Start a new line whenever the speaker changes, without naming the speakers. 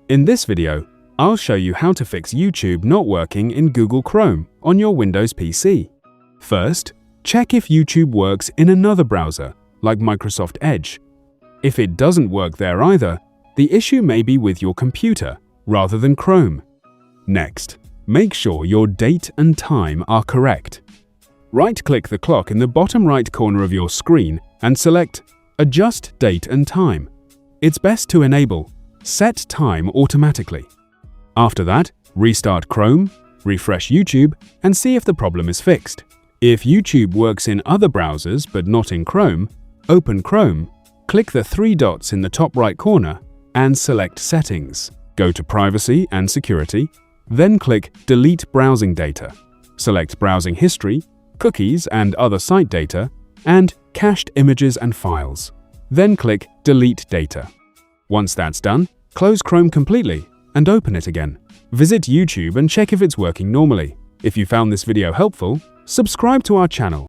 In this video, I'll show you how to fix YouTube not working in Google Chrome on your Windows PC. First, check if YouTube works in another browser, like Microsoft Edge. If it doesn't work there either, the issue may be with your computer rather than Chrome. Next, make sure your date and time are correct. Right-click the clock in the bottom right corner of your screen and select Adjust Date and Time. It's best to enable Set Time automatically. After that, restart Chrome, refresh YouTube, and see if the problem is fixed. If YouTube works in other browsers but not in Chrome, open Chrome, click the three dots in the top right corner, and select Settings. Go to Privacy and Security, then click Delete Browsing Data. Select Browsing History, Cookies and Other Site Data, and Cached Images and Files. Then click Delete Data. Once that's done, close Chrome completely and open it again. Visit YouTube and check if it's working normally. If you found this video helpful, subscribe to our channel.